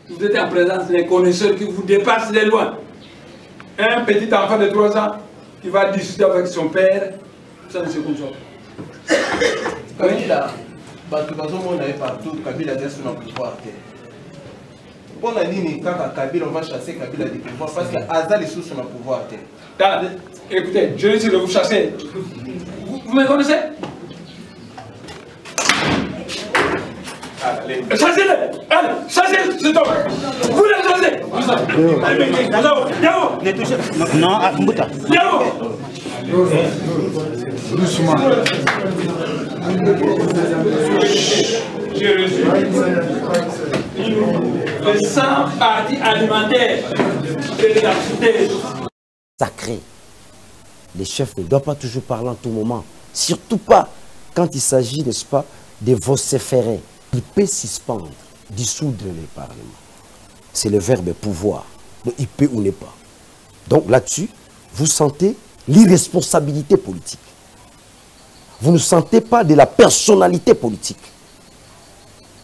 Vous êtes en présence des connaisseurs qui vous dépassent de loin. Un petit enfant de 3 ans qui va discuter avec son père, ça ne se conçoit pas. Kabila, on avait partout, Kabila est sur le pouvoir. Pour la ligne, quand Kabila, on va chasser Kabila du pouvoir parce qu'Azal est sur le pouvoir. Écoutez, je risque de vous chasser. Vous me connaissez? Chassez-le! Allez, chassez-le, c'est tout! Vous le chassez! Allez, Yao! Ne touchez pas. Non, Mbouta. Yao! Doucement. J'ai reçu les 100 parties alimentaires de la cité. Sacré. Les chefs ne doivent pas toujours parler en tout moment. Surtout pas quand il s'agit, n'est-ce pas, de vociférer. Il peut suspendre, dissoudre les parlements. C'est le verbe pouvoir. Donc il peut ou n'est pas. Donc là-dessus, vous sentez l'irresponsabilité politique. Vous ne sentez pas de la personnalité politique.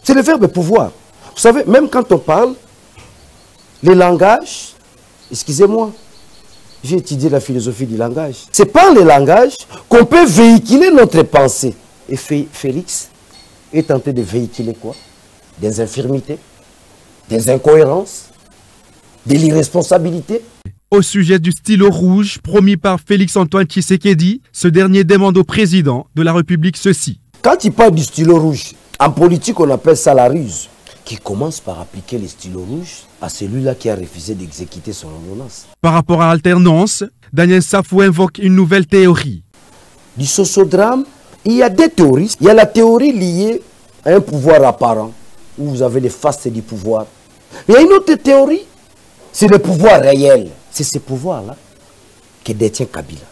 C'est le verbe pouvoir. Vous savez, même quand on parle, les langages, excusez-moi, j'ai étudié la philosophie du langage. C'est par le langage qu'on peut véhiculer notre pensée. Et Félix est tenté de véhiculer quoi? Des infirmités, des incohérences, de l'irresponsabilité. Au sujet du stylo rouge promis par Félix-Antoine Tshisekedi, ce dernier demande au président de la République ceci. Quand il parle du stylo rouge, en politique on appelle ça la ruse, qui commence par appliquer le stylo rouge à celui-là qui a refusé d'exécuter son ordonnance. Par rapport à l'alternance, Daniel Safou invoque une nouvelle théorie. Du sociodrame, il y a des théories. Il y a la théorie liée à un pouvoir apparent, où vous avez les fastes du pouvoir. Il y a une autre théorie, c'est le pouvoir réel. C'est ce pouvoir-là que détient Kabila.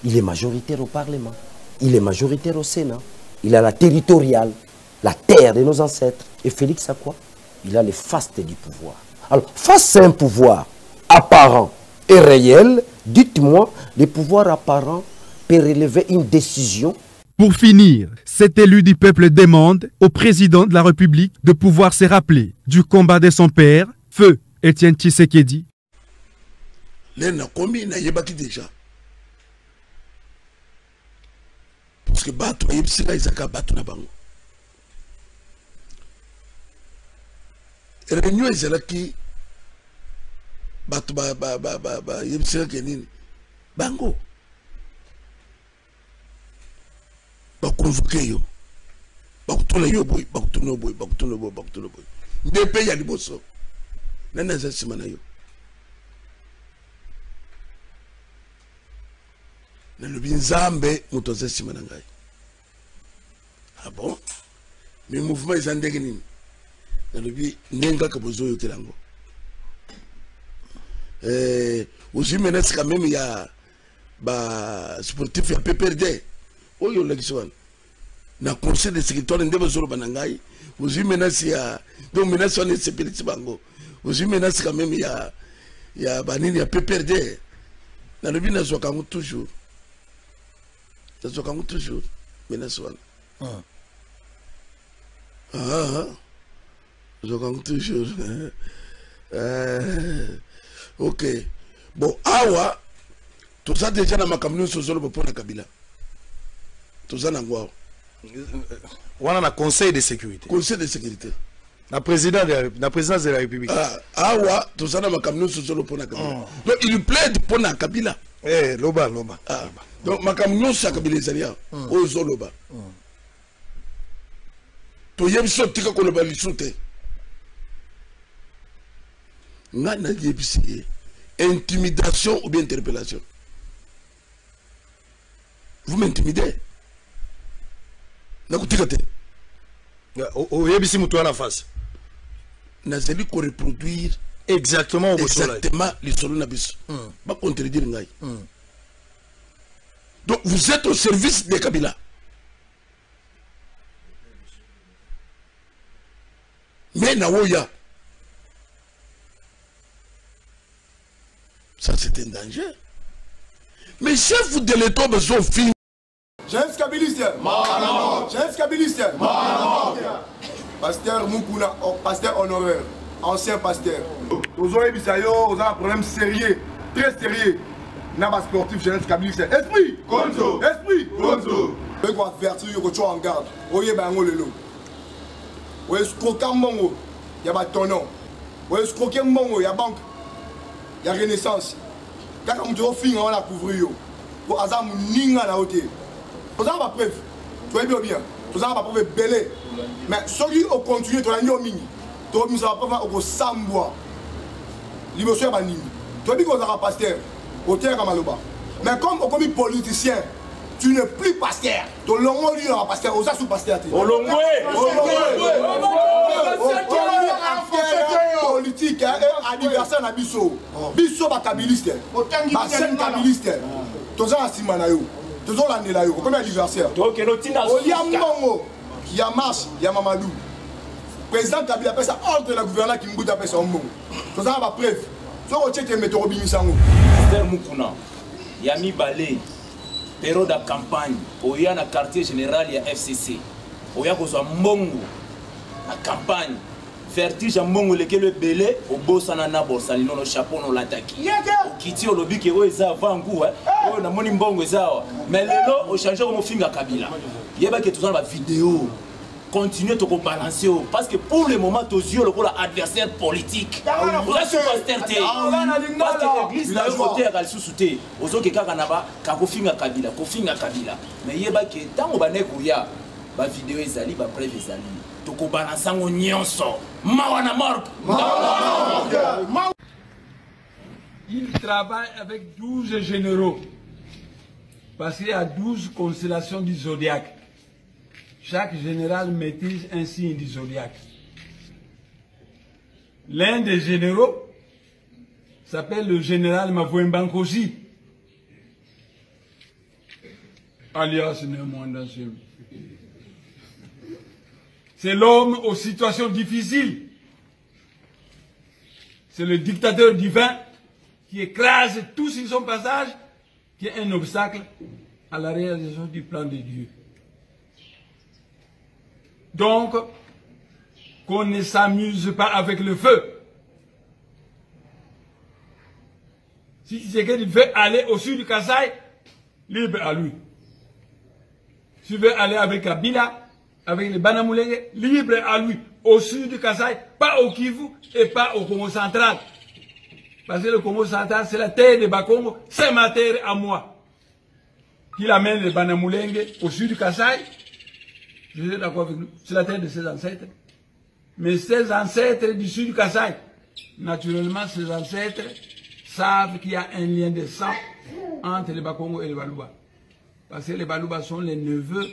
Il est majoritaire au Parlement, il est majoritaire au Sénat, il a la territoriale, la terre de nos ancêtres. Et Félix a quoi? Il a les fastes du pouvoir. Alors, face à un pouvoir apparent et réel, dites-moi, le pouvoir apparent peut relever une décision. Pour finir, cet élu du peuple demande au président de la République de pouvoir se rappeler du combat de son père, Feu Étienne Tshisekedi. L'un combien n'a pas déjà. Parce que Batou, il y a un Batou na bango. Réunion est là qui Batou il y a un bango. Convoqué yo bakutuna yo boy bakutuna boy bakutuna boy bakutuna boy ndepe ya liboso nana za simana yo na lobi nzambe muto za simana ngai. Ah bon, mais mouvement ils ndenge nini na lobi ndenga ka bozo yo telango aussi menace quand même ya ba sportif ya PPRD oyo lagiswan na conseil de sécurité ndebe zolo banangai aussi menace ya donc menace on est sécurité bango aussi menace quand même ya banini ya PPRD na lobi na zo kango toujours menace wana zo kango toujours ok bon awa tout ça déjà na makamno sozolo pour na Kabila. Tout ça n'angwa. On a un conseil de sécurité. Conseil de sécurité. La présidence de la République. Ah ouais, tout ça n'a pas comme nous sur pour la Kabila. Donc il plaide pour la Kabila. Eh, loba. Donc ma camion c'est Kabila Zaria. Au Zoloba. To yem sorti ka ko le balisute. Ngana yebisi intimidation ou bien interpellation. Vous m'intimidez. Au yebisi mutu en face. Nazali ko reproduire exactement les solo na biso. Pas contredire ngai. Donc vous êtes au service de Kabila. Mais nawoya. Ça c'est un danger. Mais chef de l'État besoin fin. James Kabiliste, James Kabiliste, Pasteur Mukuna, pasteur honoraire. ancien pasteur. Vous avez un problème sérieux, très sérieux. Naba sportif jeunesse Kabylie, c'est esprit. Gonzo. Esprit. Gonzo. Vous pouvez avertir que tu es en garde. Vous voyez, ben, vous voyez, il y a ton nom. Vous voyez, il y a banque. Il y a renaissance. Quand vous avez fini, on a couvrir. Vous avez ninga na hauteur. Vous avez pas preuve. Tu vois bien. Vous avez pas preuve belé. Mais celui qui continue, tu as un mini. Tu as mis ça pas au sambois. L'émotion est nini. Tu as dit qu'on a un pasteur. Au terre à Maloba. Mais comme on est politicien, tu n'es plus pasteur. Ton longo lui est pasteur. Aux sous pasteur. Politique anniversaire na biso. Biso ba kabiliste. Ba scène kabiliste. Toza asimana yo. Toza la nela yo. Comme anniversaire. Donc Elotina. Oliamongo qui a marche, il y a Mamadou. Président Kabila appelle ça ordre de la gouverneur qui m'goute appelle ça Omongo. Toza ba preuve. So ko tcheke metoro bimisango. Mukuna. Yami Balé. Période de campagne. Oya na quartier général ya FCC. Oya ko so mbongo. La campagne. Vertige mbongo lekele belé au bosana na bosali no chapeau no l'attaque. Okiti olobi ke o eza vangu o na moni mbongo eza. Mais lelo o changer comme finga Kabila. Yeba ke tozana ba vidéo. Continuez de balancer parce que pour le moment tes yeux le adversaire politique. Parce que l'église n'a pas côté à sous-souté. Aux autres kanaba kakofinga Kabila, kofinga Kabila. Mais yeba ke tango baneko ya ba vidéo ezali ba preuve ezali. Toko balancer ngo nyonso. Mawana mort. Il travaille avec 12 généraux. Parce qu'il y a 12 constellations du zodiaque. Chaque général maîtrise un signe du zodiaque. L'un des généraux s'appelle le général Mavouembankosi, alias Némoandansem. C'est l'homme aux situations difficiles. C'est le dictateur divin qui écrase tout sur son passage, qui est un obstacle à la réalisation du plan de Dieu. Donc, qu'on ne s'amuse pas avec le feu. Si Tshisekedi veut aller au sud du Kasaï, libre à lui. S'il veut aller avec Kabila, avec les Banamoulenge, libre à lui. Au sud du Kasaï, pas au Kivu et pas au Congo central. Parce que le Congo central, c'est la terre de Bakongo, c'est ma terre à moi. Qu'il amène les Banamoulenge au sud du Kasaï. Je suis d'accord avec nous. C'est la terre de ses ancêtres. Mais ses ancêtres du sud du Kasaï, naturellement, ses ancêtres savent qu'il y a un lien de sang entre les Bakongo et les Baluba. Parce que les Baluba sont les neveux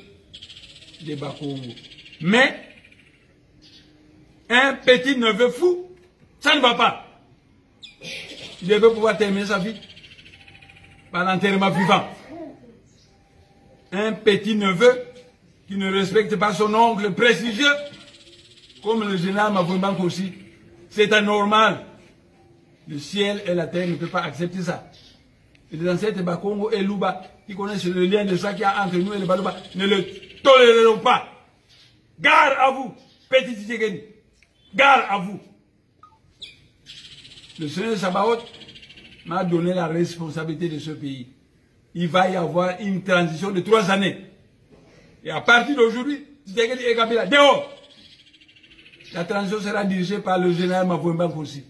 des Bakongo. Mais, un petit neveu fou, ça ne va pas. Il devait pouvoir terminer sa vie par l'enterrement vivant. Un petit neveu qui ne respecte pas son oncle prestigieux, comme le général Mavouembanko aussi, c'est anormal. Le ciel et la terre ne peuvent pas accepter ça. Et les ancêtres Bakongo et Luba, qui connaissent le lien de ça qu'il y a entre nous et les Baluba, ne le toléreront pas. Gare à vous, petit Tshisekedi. Gare à vous. Le Seigneur Sabaoth m'a donné la responsabilité de ce pays. Il va y avoir une transition de 3 années. Et à partir d'aujourd'hui, Tshisekedi et Kabila, dehors. La transition sera dirigée par le général Mavouembanko aussi.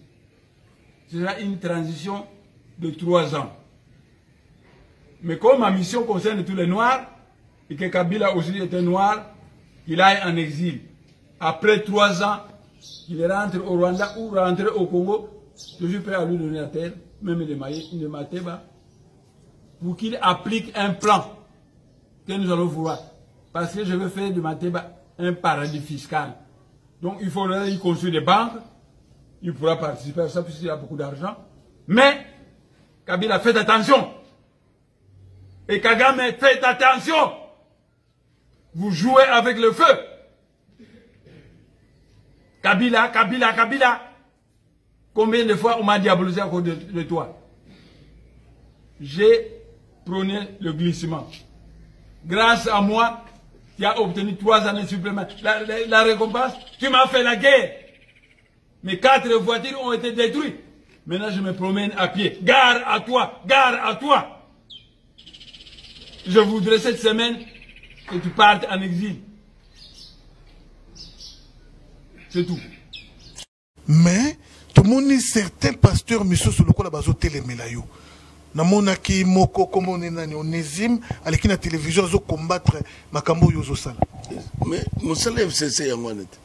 Ce sera une transition de 3 ans. Mais comme ma mission concerne tous les Noirs, et que Kabila aussi était noir, il aille en exil. Après 3 ans, il rentre au Rwanda ou rentre au Congo, je suis prêt à lui donner la terre, même de Mateba, pour qu'il applique un plan que nous allons voir. Parce que je veux faire de Mateba un paradis fiscal. Donc il faudra y construire des banques, il pourra participer à ça puisqu'il a beaucoup d'argent. Mais, Kabila, faites attention. Et Kagame, faites attention. Vous jouez avec le feu. Kabila, Kabila, Kabila. Combien de fois on m'a diabolisé à cause de toi? J'ai prôné le glissement. Grâce à moi, tu as obtenu 3 années supplémentaires. La récompense, tu m'as fait la guerre. Mes 4 voitures ont été détruites. Maintenant, je me promène à pied. Gare à toi, gare à toi. Je voudrais cette semaine que tu partes en exil. C'est tout. Mais, tout le monde, certains pasteurs, monsieur, sur le coup, la base, télémélayo. Namonaki moko comme on est onésime avec la télévision zo combattre makambo yozo sala. Mais mon salaire FCC ya mwana te.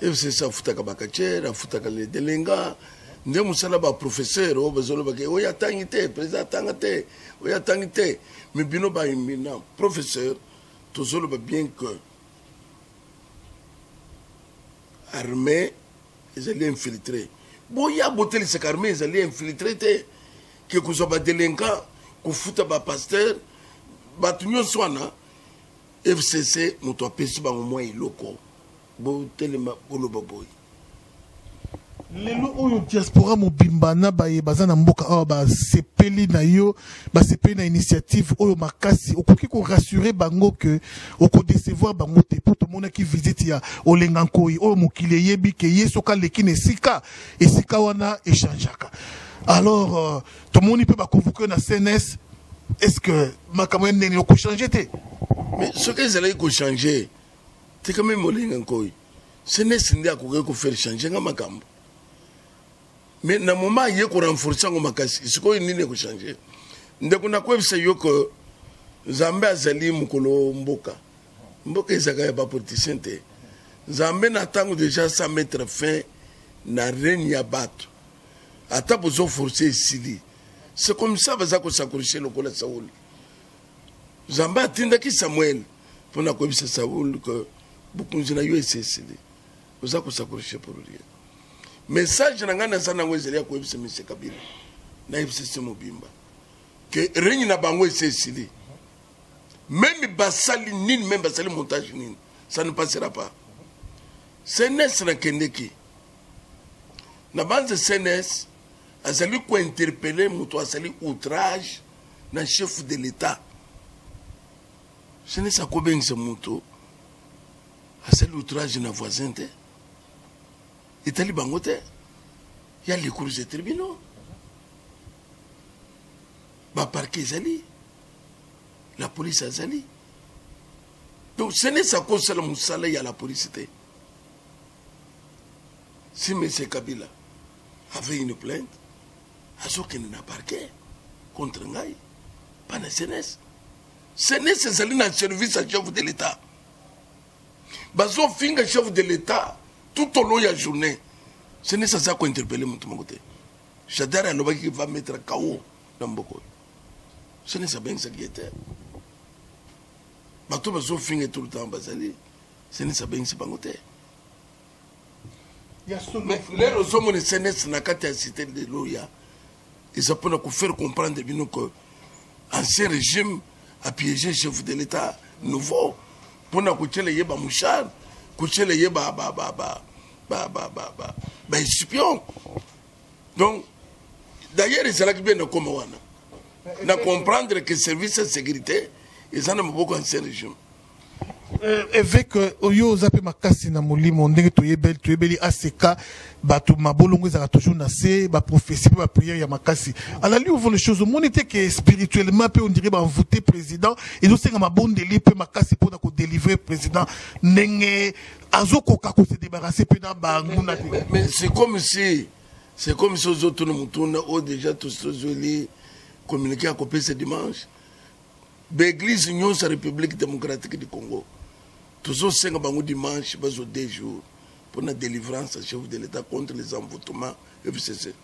FCC afutaka bakachera, afutaka le delenga. Nde musala ba professeur o bazolo ba ke o ya tangite, président tangate, o ya tangite. Mais bino ba imina professeur tozolo ba bien que armée ils allaient infiltrer. Boya botel se armée ils allaient infiltrer te. Que vous soyez délinquant, que vous soyez pasteur, que soyez FCC, nous devons passer au moins local. Lelo oyo diaspora mobimba na baye bazana mboka awa ba sepeli na yo ba sepeli na initiative oyo makasi okoki ko rassurer bango que oko décevoir bango te pour tout le monde qui visite ya olengankoi oyo mokile yebi ke yesoka lekine sika esika wana échangeaka. Alors tout le monde peut pas convoquer na CNS. Est-ce que makamwe nene oko changer te? Mais ce que ça ko changer c'est quand même olengankoi. CNS ndia ko faire changer ngamakambo. Mais na moment il y a qu'on renforce en makasi ce qu'on n'y n'est que changer ndeko na kwa bisa yoko Zambe azali mukolo mboka ezaka ya ba politicien te Zambe na tango déjà ça mettre fin na règne ya bato ata bozo forcer isili c'est comme ça baza ko sacrifier lokola Saoul Zambe atinda ki Samuel pona ko bisa Saoul que bukunzi na yo esesili baza ko sacrifier pour lui. Message nangana sana ngwezeli ya kuebisa Mr. Kabila na FCC mobimba que règne na bango esesili même basali nini même basali montage nini ça ne passera pas. CNS na kendeki na banze CNS azali ko interpeller muto asali outrage na chef de l'État. CNS akobengisa muto asali outrage na voisin te Itali bangote, il y a les cours de tribunaux. Ba parquet zali, la police a zali. Donc ce n'est pas cause de la moussala y a la police. Si M. Kabila avait une plainte, à ce qu'il n'a parquet contre Ngaï, pas la CNS. CNS c'est un service à chef de l'État. Bazo finga chef de l'État. Tout au long de la journée, ce n'est pas ça qu'on interpelle mon côté. J'adore à l'objet qui va mettre KO dans beaucoup. Ce n'est pas bien ça qui était. Bateau va finir tout le temps basali. Ce n'est pas bien ça côté. Mais les hommes de CNS n'a qu'à citer de l'OIA. Ils ont faire comprendre que l'ancien régime a piégé le chef de l'État nouveau. Pour nous coûter les yeba mouchard. Espion. Donc, d'ailleurs, c'est là que bien de comprendre que le service de sécurité, ils en ont beaucoup en ce régime. Avec Oyo Zape Makasi na Molimo, ndenge toyebeli ACK, bato mabolongo ezaka toujours na se, ba prophétie, ba prière ya Makasi. À la lieu où les choses, on était que spirituellement, on dirait ba voter président, et nous c'est ma bonne délit pe Makasi pour ko délivrer président. Nenge azoko kako se débarrasser pe na ba nguna. Mais c'est comme si aux autres nous ont déjà tous les communiqués à copier ce dimanche. L'église Union de la République démocratique du Congo. Tous aux 5 dimanche, ils ont 2 jours pour la délivrance du chef de l'État contre les envoûtements FCC.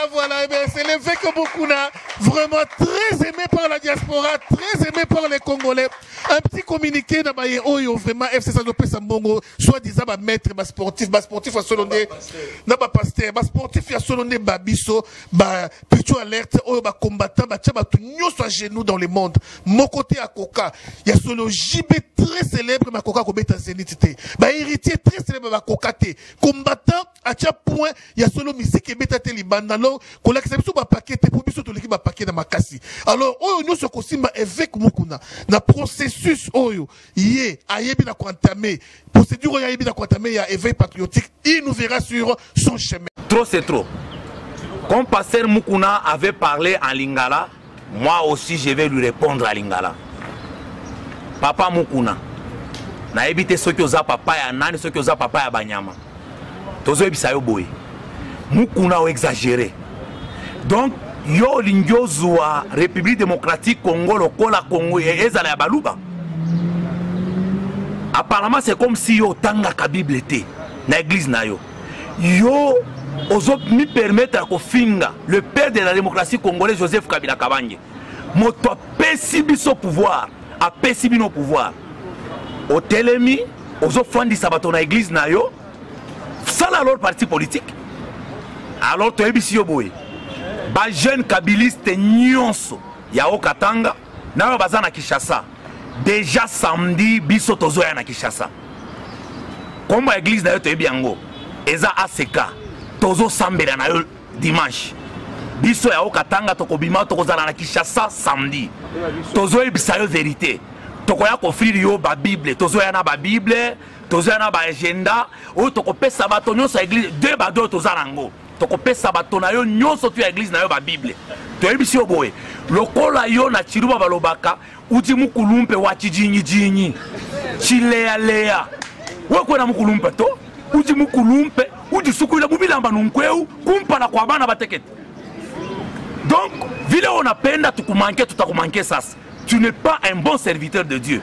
Voilà, c'est le fait que beaucoup là, vraiment très aimé par la diaspora, très aimé par les Congolais. Un petit communiqué na baye oyo vraiment FCC Lopé Sambongo, soit disant ba maître, ba sportif à Solondé, na ba pasteur, ba sportif à Solondé, ba biso, ba plutôt alerte, oyo ba combattant, ba tia ba tout nyoso à genoux dans le monde. Mon côté à Koka, il y a solo JB très célèbre ma Koka ko beta zénité. Ba héritier très célèbre ba Koka té. Combattant atia point ya solo musique ebeta te libanda alors kolakisa biso ba paquet te pour biso to leki ba paquet na makasi alors oyo nyonso kosimba évêque Mukuna na processus oyo yé ayebi na entamer procédure oyo ayebi na entamer ya éveil patriotique il nous verra sur son chemin. Trop c'est trop. Comme pasteur Mukuna avait parlé en lingala, moi aussi je vais lui répondre à lingala. Papa Mukuna na ebite soki oza papa ya nani soki oza papa ya banyama tozo ebisa yo boye Mukuna o exagéré donc yo lingozwa République démocratique Congo lokola Congo ezala ya baluba apparemment c'est comme si yo tangaka Bible te na église na yo yo ozo mi permettre ko finga le père de la démocratie congolaise Joseph Kabila Kabange moto apesi biso pouvoir apesi bino pouvoir au telemi ozo fandisa bato na église na yo sala alors parti politique alors to ebisi yo boye ba jeune kabiliste nyonso ya Okatanga na baza na Kinshasa déjà samedi biso tozo ya na Kinshasa comme église na yo to ebiango eza ACK tozo sambela na yo dimanche biso ya Okatanga tokobima tokozala na Kinshasa samedi tozo ebisa yo vérité tokoya kofrire yo ba Bible tozo ya na ba Bible tozo ya na ba agenda o tokopesa bato nyonso église deux ba deux toza nango tokopesa bato na yo nyonso tu ya église na yo ba Bible to ebisi yo boye lokola yo na chiruba balobaka uti mukulumpe wa chijinyi jinyi chilea lea wewe na mukulumpe to uti mukulumpe uti sukula bubilamba nunkweu kumpana kwa bana batekete donc vile on apenda tukumanke tutakumanke sasa. Tu n'es pas un bon serviteur de Dieu.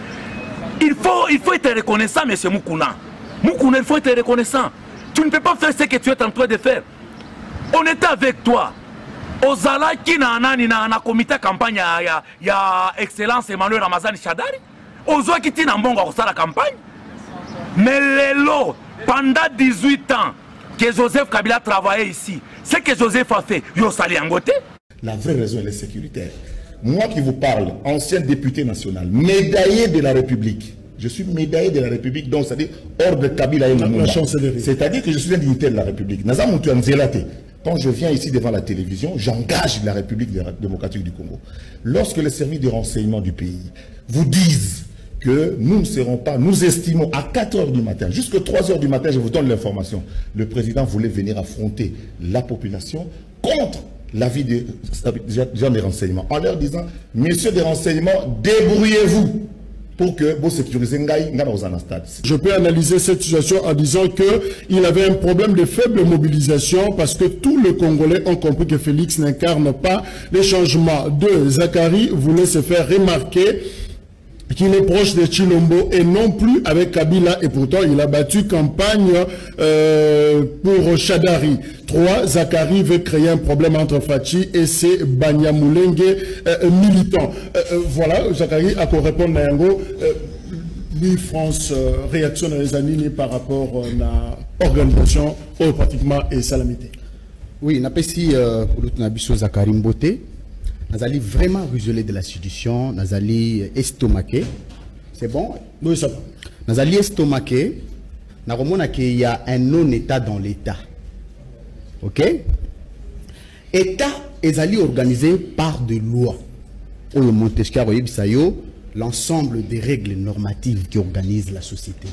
Il faut être reconnaissant, monsieur Mukuna. Mukuna, il faut être reconnaissant. Tu ne peux pas faire ce que tu es en train de faire. On était avec toi. Ozala qui na comité campagne ya excellence Emmanuel Ramazani Shadari. Ozo qui tina mbongo à la campagne. Mais lelo, pendant 18 ans que Joseph Kabila travaillait ici, ce que Joseph a fait, yo sali angote. La vraie raison, elle est sécuritaire. Moi qui vous parle, ancien député national, médaillé de la République. Je suis médaillé de la République, donc c'est-à-dire hors de Kabila et Lumumba. C'est-à-dire que je suis un dignitaire de la République. Quand je viens ici devant la télévision, j'engage la République démocratique du Congo. Lorsque les services de renseignement du pays vous disent que nous ne serons pas, nous estimons à 4 h du matin, jusqu'à 3 h du matin, je vous donne l'information, le président voulait venir affronter la population contre l'avis des gens des renseignements, en leur disant, messieurs des renseignements, débrouillez-vous pour que vous sécurisez Ngaï dans un stade. Je peux analyser cette situation en disant qu'il avait un problème de faible mobilisation parce que tous les Congolais ont compris que Félix n'incarne pas les changements. Zacharie voulait se faire remarquer qu'il est proche de Chilombo et non plus avec Kabila, et pourtant il a battu campagne pour Shadari. 3, Zacharie veut créer un problème entre Fachi et ses Banyamulenge militants. Voilà, Zacharie a pour répondre à Yango, France réaction dans les années par rapport à l'organisation pratiquement et salamité. Oui, n'a pas si Zacharie Mbote. Nous allons vraiment rigoler de l'institution, nous allons estomaquer. C'est bon? Oui, ça va. Nous allons estomaquer. Nous allons qu'il y a un non-État dans l'État. Ok? État est organisé par des lois. L'ensemble des règles normatives qui organisent la société.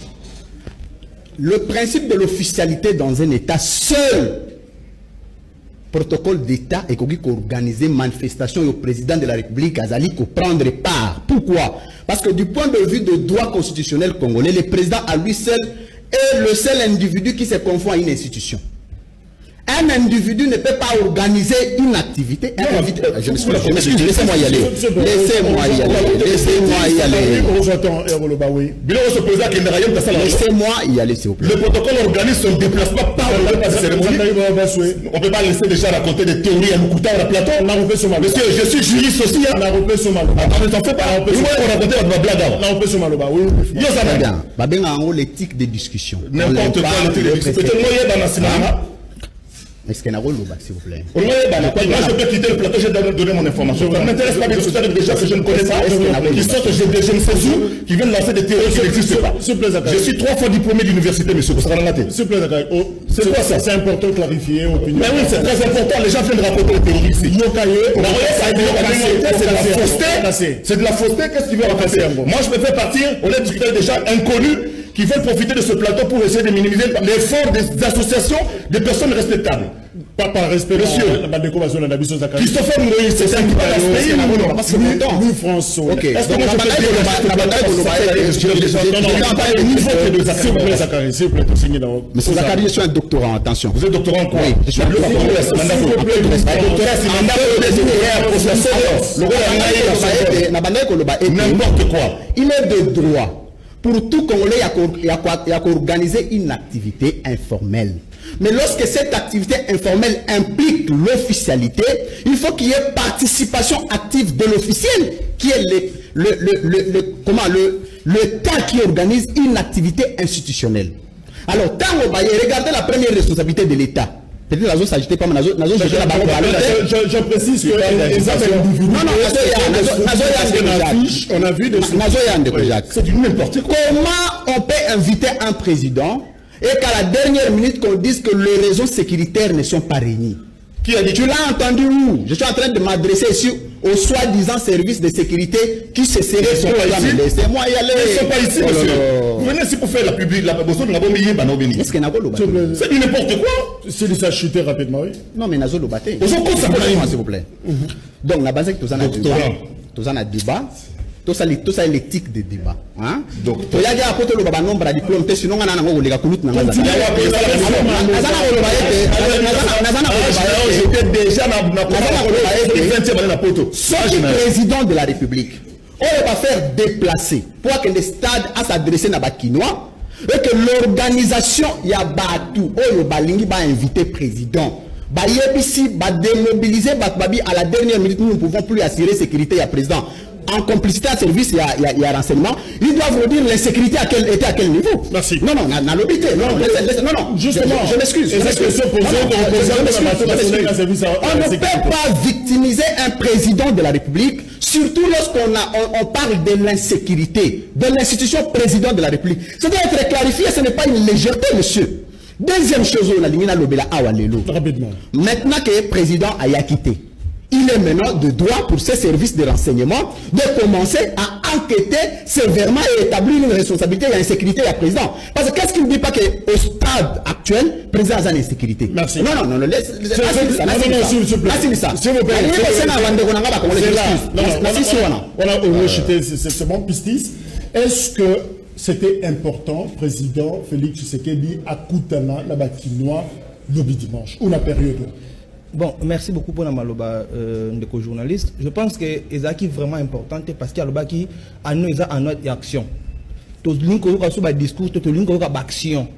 Le principe de l'officialité dans un État seul. Protocole d'État et qui organiser manifestation au président de la République Azali pour prendre part. Pourquoi? Parce que du point de vue de droit constitutionnel congolais, le président à lui seul est le seul individu qui se confond à une institution. Un individu ne peut pas organiser une activité. Je m'excuse, laissez-moi y aller. Laissez-moi y aller. Laissez-moi y aller. Laissez-moi y aller, s'il vous plaît. Le protocole organise son déplacement par la cérémonie. On ne peut pas laisser déjà raconter des théories à Moukouta à plateau. Monsieur, je suis juriste aussi. Attends, ne t'en fais pas. On raconter votre blague. Bien. L'éthique des discussions. N'importe quoi, l'éthique des discussions. Est-ce qu'il y a un rôle, s'il vous plaît? Moi, je peux quitter le plateau, je vais donner mon information. Ça ne m'intéresse pas de discuter avec des gens que je ne connais pas, qui sortent, je ne sais où, qui viennent lancer des théories qui n'existent pas. Je suis 3 fois diplômé d'université, monsieur. S'il vous plaît, Zachary. C'est quoi ça? C'est important de clarifier. Mais oui, c'est très important. Les gens viennent raconter les théories ici. C'est de la fausseté. C'est de la fausseté. Qu'est-ce que tu veux raconter? Moi, je me fais partir. On est discuté avec des gens inconnus qui veulent profiter de ce plateau pour essayer de minimiser l'effort des associations des personnes respectables. Pas par respect, monsieur. Christopher Moïse, c'est un pays ou nous, François. Ok. Est-ce que moi je peux Monsieur Zachary, je suis un doctorant, attention. Vous êtes doctorant en quoi? Oui, je suis un doctorant. N'importe quoi. Il est de droit pour tout Congolais à organiser une activité informelle. Mais lorsque cette activité informelle implique l'officialité, il faut qu'il y ait participation active de l'officiel, qui est l'État qui organise une activité institutionnelle. Alors, regardez la première responsabilité de l'État. Peut-être que s'agit pas, mais je précise que on a vu de c'est du n'importe quoi. Comment on peut inviter un président et qu'à la dernière minute qu'on dise que les raisons sécuritaires ne sont pas réunies? Qui a dit? Tu l'as entendu où? Je suis en train de m'adresser ici aux soi-disant services de sécurité qui se seraient laissez-moi y aller. Ils ne sont pas ici, monsieur. Vous venez ici pour faire la publicité. Est-ce qu'il y a c'est du n'importe quoi. C'est ça chuter rapidement, oui. Non, mais Nazo Lobaté. S'il vous plaît. Donc, la base est que tout ça a débat. Tout ça est l'éthique des débats. Hein? Donc, il y a un nombre de diplômes, sinon on a un nombre de président de la République, on va faire déplacer pour que le stade a s'adresser à Bakinois et que l'organisation Yabatou, Balingi va inviter président. Ici, démobiliser Bakbabi à la dernière minute, nous ne pouvons plus assurer sécurité à président. En complicité à service, il y a renseignement. Ils doivent vous dire l'insécurité était à quel niveau. Merci. Non, n'a l'obité. Non, justement. Je m'excuse. On ne peut pas victimiser un président de la République, surtout lorsqu'on parle de l'insécurité, de l'institution président de la République. Ça doit être clarifié, ce n'est pas une légèreté, monsieur. Deuxième chose, on a dit rapidement. Maintenant que le président a quitté, il est maintenant de droit pour ses services de renseignement de commencer à enquêter sévèrement et établir une responsabilité et l'insécurité à président. Parce que qu'est-ce qu'il ne dit pas qu'au stade actuel, le président a une insécurité? Merci. Non, laisse ça. S'il vous plaît. On a rejeté ce bon pistis. Est-ce que c'était important, président Félix Tshisekedi, à Koutana, la Bakinois, le dimanche, ou la période? Bon, merci beaucoup pour la maloba de journaliste. Je pense que c'est vraiment important parce qu'il y a qui a notre action. Tout le monde a discours, tout le monde a action.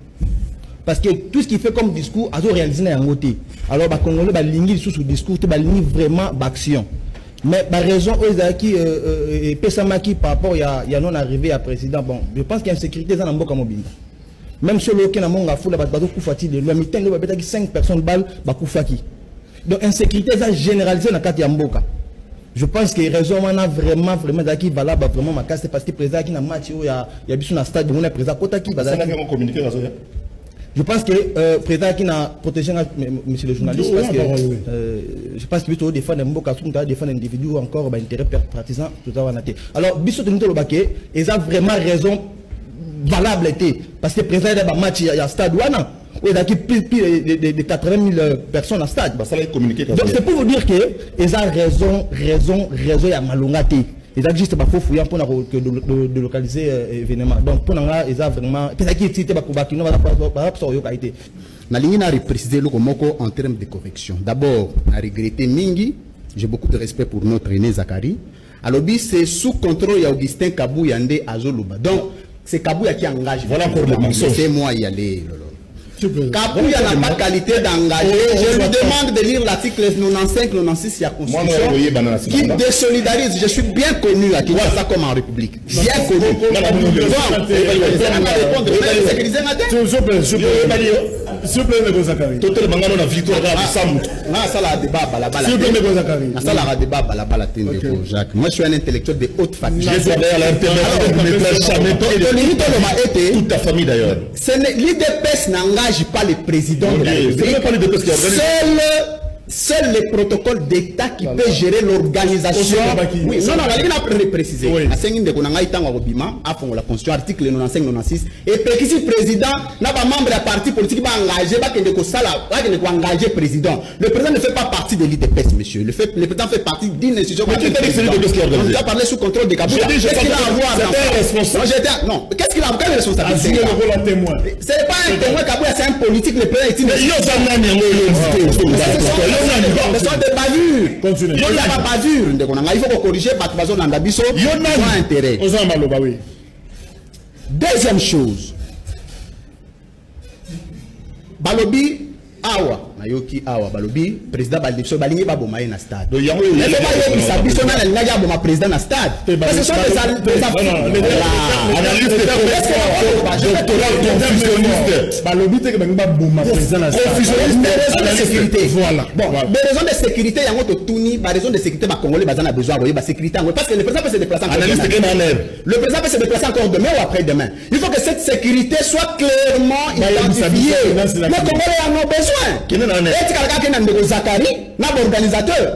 Parce que tout ce qu'il fait comme discours, a réalisé en côté. Alors, les Congolais ont ligné sous ce discours, ils ont vraiment d'action. Mais la raison qui Pessamaki par rapport à non arrivé à président, bon, je pense qu'il y a une sécurité dans le Mobile. Même si le Kenamonga a foule, le mitin, il y a 5 personnes balles, Bakoufaki. Donc, insécurité est généralisée dans le cas de Mboka. Je pense que les raisons vraiment qui valable vraiment ma casse, c'est parce que le président qui a match, il y a un stade où on est président qui va. Je pense que le président qui a protégé monsieur le journaliste, parce que je pense qu'il veut défendre Mboka, défendre un individu ou encore intérêt partisan, tout ça. Alors, Bissot de Baké, ils ont vraiment raison valable, parce que le président a un match, il y a un stade où il y a plus de 80 000 personnes à stade. Donc c'est pour vous dire qu'ils ont raison, il y a malongate. Ils ont juste pour fouiller pour de localiser l'événement. Donc pour nous, ils ont vraiment. Peut-être qu'ils étaient qui n'ont pas qualité. Nalingina a précisé le Komoko en termes de correction. D'abord, on a regretté Mingi. J'ai beaucoup de respect pour notre aîné Zachary. Alors, c'est sous contrôle d'Augustin Kabou Yande Azoluba. Donc, c'est Kabou qui engage. Voilà pour le mensonge. C'est moi y aller. Kabouya n'a pas qualité d'engager. Je lui demande de lire l'article 95-96 de la Constitution qui désolidarise. Je suis bien connu à Kinshasa comme en République. Bien connu. S'il vous plaît, Nego Zakari. Total Mangano na victoire à Sam. Ça la débat balabala. S'il vous plaît, Nego Zakari. Ça la débat balabala Tendeko Jacques. Moi je suis un intellectuel de haute famille. J'ai travaillé à l'intérieur. Toute ta famille d'ailleurs. L'IDPS n'engage pas le président de la République. Seul les protocoles d'État qui peut gérer l'organisation. Oui, non, il a précisé. La Constitution, article 95-96. Et puis, si le président n'a pas membre de la parti politique qui va engager, engager le président. Le président ne fait pas partie de l'IDPS, monsieur. Le président fait partie d'une institution. On doit parler sous contrôle de Kaboula. Qu'est-ce qu'il a à voir? Non, qu'est-ce qu'il a à voir? Quelle responsabilité? Ce n'est pas un témoin Kaboula, c'est un politique. Le président mais sont des bavures. Il n'y a pas bavure. Il faut corriger intérêt. Deuxième chose. Balobi Awa. Nayoki Awa Balobi, président Baldipso Balingi Babomaye na stade. Mais il faut pas président na stade. Parce que ce sont des analystes Balobi te ba boma président na stade. Sécurité. Voilà. Bon, des raisons de sécurité, il y a un Touni, des raisons de sécurité, les Congolais ont besoin de sécurité. Parce que le président peut se déplacer encore demain. Le président peut se déplacer encore demain ou après-demain. Il faut que cette sécurité soit clairement identifiée. Les Congolais en ont besoin.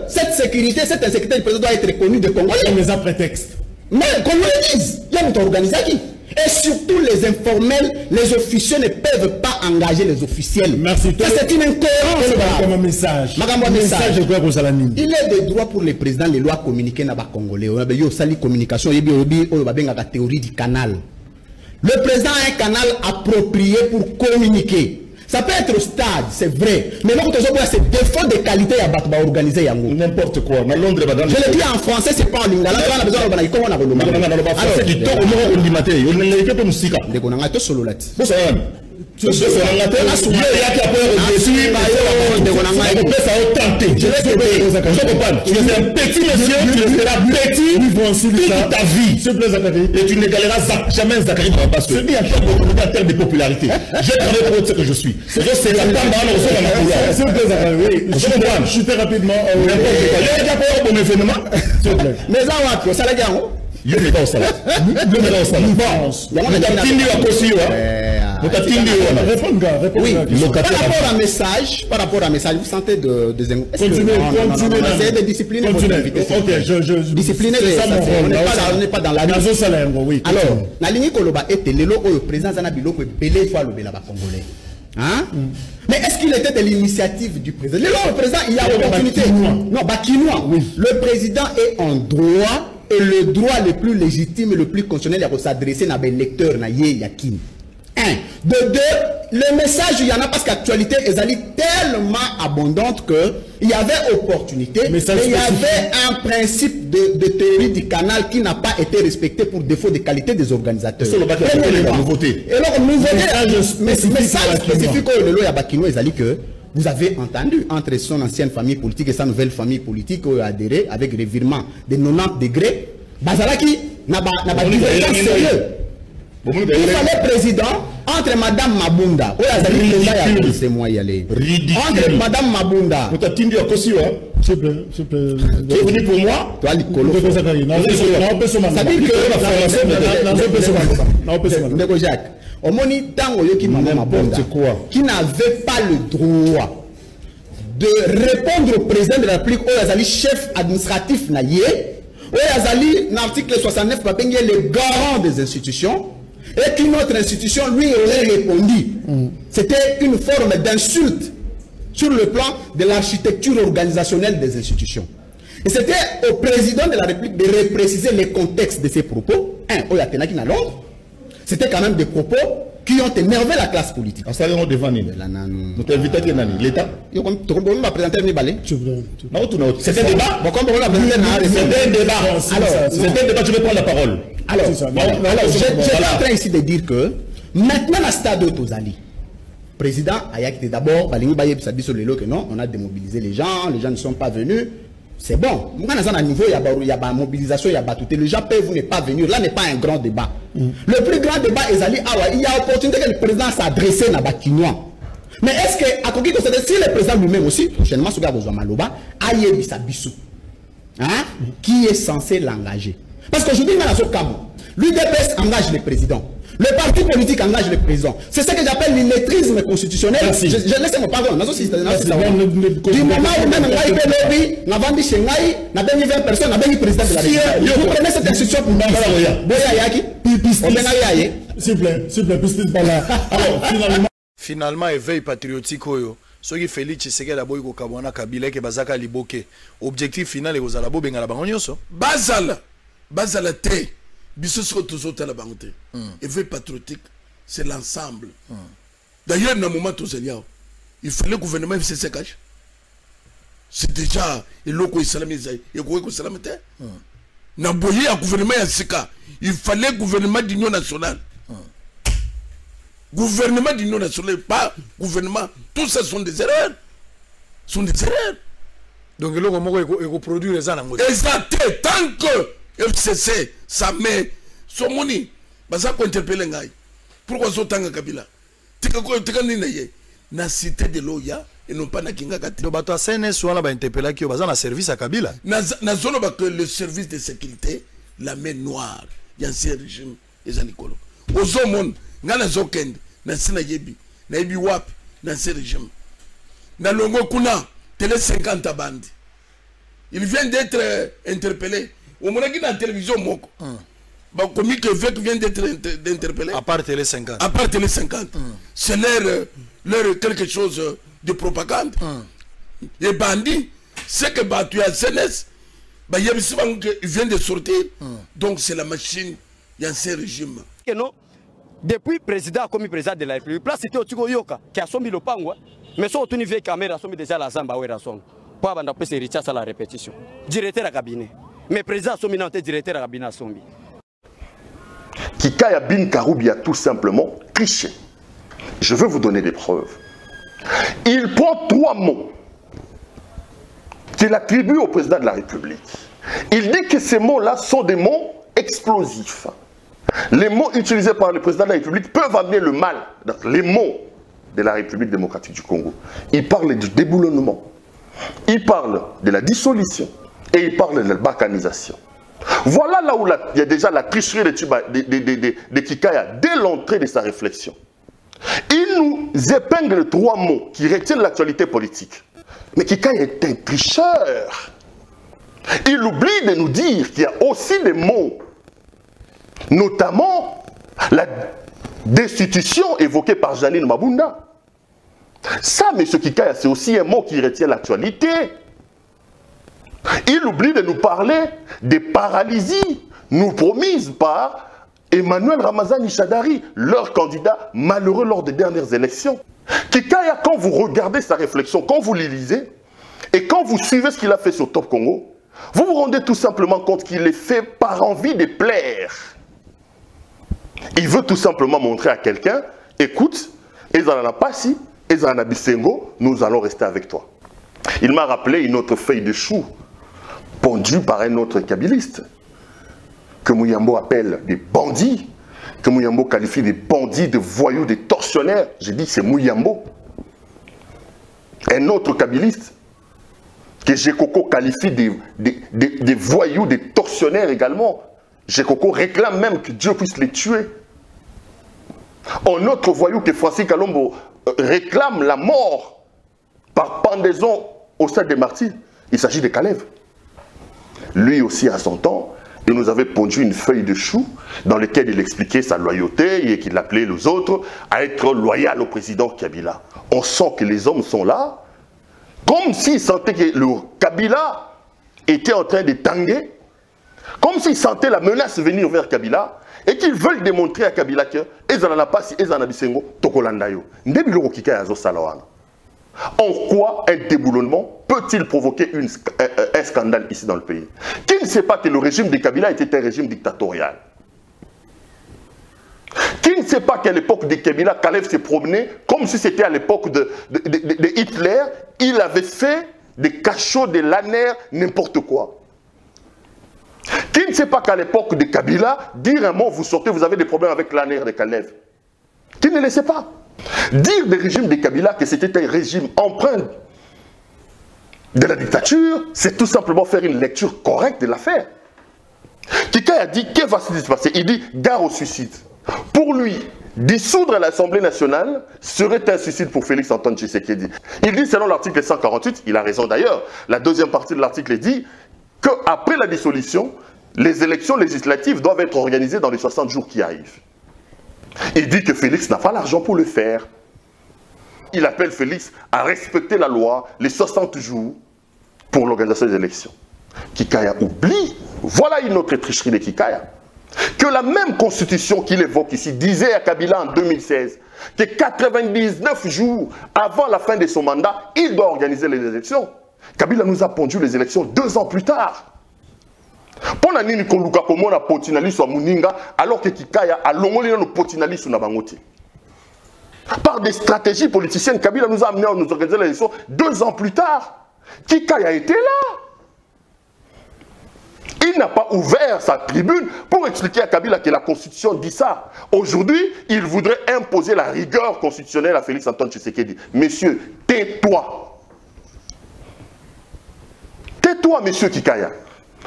Cette sécurité, cette insécurité, le président doit être connu de Congolais. Mais à prétexte. Mais qu'on le dise, il y a une organisation. Et surtout les informels, les officiels ne peuvent pas engager les officiels. Merci. C'est une incohérence. Comme message. Il est de droit pour les présidents, les lois communiquées dans les Congolais. Il y a une communication, il y a une théorie du canal. Le président a un canal approprié pour communiquer. Ça peut être au stade, c'est vrai. Mais là, c'est défaut de qualité à organiser. N'importe quoi. Je le dis en français, c'est pas en lingala. On a besoin de comment on a Je suis un petit monsieur, tu seras petit toute ta vie. Et tu n'égaleras jamais Zachary parce que c'est bien en termes de popularité. Je travaille pour ce que je suis. C'est la table dans je suis très rapidement. Mais ça va, ça l'a dit. Il y a des gars au salaire. Par rapport à message, vous sentez continuez de discipliner votre invité. Ok, discipliner, on n'est pas dans la rue. Alors, la ligne Koloba était le président Zanabilo que Belé fois le Bélaba congolais. Hein? Mais est-ce qu'il était de l'initiative du président? Le président, il y a opportunité. Non, Bakinois. Le président est en droit. Et le droit le plus légitime et le plus constitutionnel est de s'adresser à des lecteurs. Yakin. Un. De deux, le message, il y en a parce qu'actualité est tellement abondante qu'il y avait opportunité, mais il y avait un principe de théorie du canal qui n'a pas été respecté pour défaut de qualité des organisateurs. C'est la nouveauté. Et alors, message spécifique au Lelo Yabakino est que vous avez entendu entre son ancienne famille politique et sa nouvelle famille politique qui a adhéré avec revirement de 90 degrés. Bazalaki n'a pas divergence sérieux. Il fallait président entre Madame Mabunda. C'est moi y aller. Entre Madame Mabunda. S'il vous plaît. Tu es venu pour moi? Toi, Nicolo. Ça veut dire que Jacques. Au moni tango yoki Mabunda qui n'avait pas le droit de répondre au président de la République au Yazali chef administratif naïe au Yazali l'article 69 papengue le garant des institutions et qu'une autre institution lui aurait répondu. C'était une forme d'insulte sur le plan de l'architecture organisationnelle des institutions. Et c'était au président de la République de repréciser les contextes de ces propos. Au Yatenaki na Londres. C'était quand même des propos qui ont énervé la classe politique. Nous t'invitons l'État. C'est un débat. C'est un débat. Alors, je vais prendre la parole. Alors, j'étais en train ici de dire que maintenant, la stade de Tozali, président Ayak d'abord, on a démobilisé les gens ne sont pas venus. C'est bon. Il y a une mobilisation, il y a tout. Les gens peuvent ne pas venir. Là n'est pas un grand débat. Le plus grand débat est il y a opportunité que le président s'adresse à Bakinois. Mais est-ce que, si le président lui-même aussi, prochainement, ce gars de Maloba, Ayebi Sabissou, qui est censé l'engager? Parce qu'aujourd'hui, dans ce cas, l'UDPS engage le président. Le parti politique engage le président. C'est ce que j'appelle l'illettrisme constitutionnel. Je laisse mon pardon. Du moment où même Ngaï peut lobby, n'a vendu chez Ngaï, n'a pas 20 personnes, n'a pas eu président de la République. Vous prenez cette institution pour nous. Boya Yaki, s'il vous plaît, piste par là. Alors, finalement, éveil patriotique, ce qui Félix Tshisekedi d'abord ko kabona Kabila ke bazaka liboke. Objectif final est aux alabo bengala bangonyoso. Bazala te. Biso soko tozota la bangote. Éveil patriotique, c'est l'ensemble. D'ailleurs, dans le moment où il fallait que le gouvernement se cache. C'est déjà le loco islamisé. Il faut que le gouvernement il fallait le gouvernement d'union nationale. Gouvernement d'union nationale, pas gouvernement. Tout ça sont des erreurs. Donc, il faut produire les gens. Exact. Tant que FCC, ça met son moni. Baza ko interpeller ngai. Pourquoi so tanga Kabila? Tika ni naye. Na cité de Loya et non pas na Kinga Kati. Do bato CNS wana ba interpeller ki baza na service à Kabila. Na zone ba que le service de sécurité la main noire. Ya ce régime les anikolo. Ozo mon ngana zokend na sina yebi. Na yebi wap na ce régime. Na longo kuna télé 50 bandi. Il vient d'être interpellé. Au moment où la télévision, comme que Vec vient d'être interpellé. À part Télé 50. À part Télé 50. C'est leur quelque chose de propagande. Les bandits, c'est que tu as CNS, il vient de sortir. Donc c'est la machine, il y a un régime. Depuis président comme président de la République, place c'était au Tigo Yoka, qui a sommi le pangwa, mais son tenu veille caméra, a sommi déjà la Zamba ou la Song. Pas avant d'appeler ses richesses à la répétition. Directeur à cabinet. Mais président Somina était directeur à Rabina Sombi. Kikaya Bin Karoubi a tout simplement triché. Je veux vous donner des preuves. Il prend 3 mots qu'il attribue au président de la République. Il dit que ces mots-là sont des mots explosifs. Les mots utilisés par le président de la République peuvent amener le mal. Les mots de la République démocratique du Congo. Il parle du déboulonnement. Il parle de la dissolution. Et il parle de la balkanisation. Voilà là où il y a déjà la tricherie de Kikaya dès l'entrée de sa réflexion. Il nous épingle 3 mots qui retiennent l'actualité politique. Mais Kikaya est un tricheur. Il oublie de nous dire qu'il y a aussi des mots, notamment la destitution évoquée par Janine Mabunda. Ça, M. Kikaya, c'est aussi un mot qui retient l'actualité. Il oublie de nous parler des paralysies nous promises par Emmanuel Ramazani Chadari, leur candidat malheureux lors des dernières élections. Kikaya, quand vous regardez sa réflexion, quand vous les lisez, et quand vous suivez ce qu'il a fait sur Top Congo, vous vous rendez tout simplement compte qu'il est fait par envie de plaire. Il veut tout simplement montrer à quelqu'un, écoute, Ezana Passi, Ezana Bisengo, nous allons rester avec toi. Il m'a rappelé une autre feuille de chou pondue par un autre kabiliste que Mouyambo appelle des bandits, que Mouyambo qualifie de bandits, de voyous, de tortionnaires. J'ai dit c'est Mouyambo. Un autre kabiliste que Jekoko qualifie des voyous, des tortionnaires également. Jekoko réclame même que Dieu puisse les tuer. Un autre voyou que Francis Kalombo réclame la mort par pendaison au stade des martyrs. Il s'agit de Kalev. Lui aussi, à son temps, il nous avait pondu une feuille de chou dans laquelle il expliquait sa loyauté et qu'il appelait les autres à être loyal au président Kabila. On sent que les hommes sont là, comme s'ils sentaient que le Kabila était en train de tanguer, comme s'ils sentaient la menace venir vers Kabila, et qu'ils veulent démontrer à Kabila que Ezana Passi, Ezana Bisengo, Tokolandayo. Ndebiloko Kikaya Azo Salawana. En quoi un déboulonnement peut-il provoquer un scandale ici dans le pays? Qui ne sait pas que le régime de Kabila était un régime dictatorial? Qui ne sait pas qu'à l'époque de Kabila, Kalev s'est promené comme si c'était à l'époque de Hitler? Il avait fait des cachots, des laners, n'importe quoi. Qui ne sait pas qu'à l'époque de Kabila, dire un mot, vous sortez, vous avez des problèmes avec l'aner de Kalev? Qui ne le sait pas? Dire des régimes de Kabila que c'était un régime empreint de la dictature, c'est tout simplement faire une lecture correcte de l'affaire. Quelqu'un a dit, qu'est-ce qui va se passer? Il dit, gare au suicide. Pour lui, dissoudre l'Assemblée nationale serait un suicide pour Félix Antoine Tshisekedi. Il dit, selon l'article 148, il a raison d'ailleurs, la deuxième partie de l'article dit qu'après la dissolution, les élections législatives doivent être organisées dans les 60 jours qui arrivent. Il dit que Félix n'a pas l'argent pour le faire. Il appelle Félix à respecter la loi, les 60 jours pour l'organisation des élections. Kikaya oublie, voilà une autre tricherie de Kikaya, que la même constitution qu'il évoque ici disait à Kabila en 2016 que 99 jours avant la fin de son mandat, il doit organiser les élections. Kabila nous a pondu les élections 2 ans plus tard. Pour la nini koluka komona potinali sur Muninga alors que Kikaya a longoli no potinali sur Nabangoti. Par des stratégies politiciennes, Kabila nous a amené à nous organiser les élections 2 ans plus tard. Kikaya était là. Il n'a pas ouvert sa tribune pour expliquer à Kabila que la Constitution dit ça. Aujourd'hui, il voudrait imposer la rigueur constitutionnelle à Félix Antoine Tshisekedi. Messieurs, tais-toi. Tais-toi, monsieur Kikaya.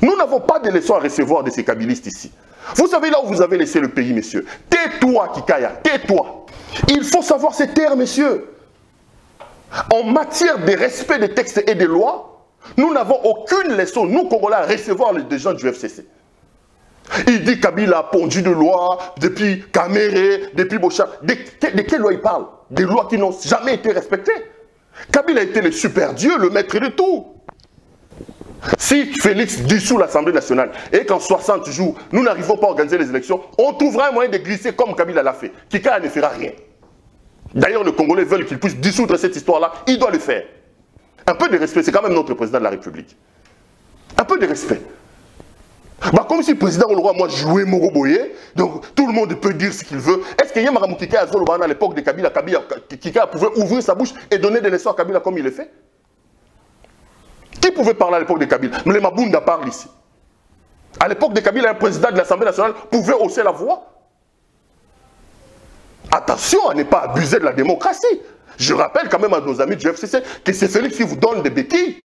Nous n'avons pas de leçons à recevoir de ces kabilistes ici. Vous savez là où vous avez laissé le pays, messieurs. Tais-toi, Kikaya, tais-toi. Il faut savoir se taire, messieurs. En matière de respect des textes et des lois, nous n'avons aucune leçon, nous Congolais, à recevoir des gens du FCC. Il dit Kabila a pondu de loi depuis Kaméré, depuis Bocha. De quelle loi il parle? Des lois qui n'ont jamais été respectées. Kabila a été le super Dieu, le maître de tout. Si Félix dissout l'Assemblée nationale et qu'en 60 jours, nous n'arrivons pas à organiser les élections, on trouvera un moyen de glisser comme Kabila l'a fait. Kikaya ne fera rien. D'ailleurs, les Congolais veulent qu'il puisse dissoudre cette histoire-là. Il doit le faire. Un peu de respect, c'est quand même notre président de la République. Un peu de respect. Bah, comme si le président ou le roi, moi, jouait Moroboye, donc tout le monde peut dire ce qu'il veut. Est-ce que Yamaramou Kikaya à l'époque de Kabila, Kikaya pouvait ouvrir sa bouche et donner des leçons à Kabila comme il le fait? Qui pouvait parler à l'époque de Kabila? Mais les Mabunda parlent ici. À l'époque de Kabila, un président de l'Assemblée nationale pouvait hausser la voix. Attention à ne pas abuser de la démocratie. Je rappelle quand même à nos amis du FCC que c'est Félix qui vous donne des béquilles.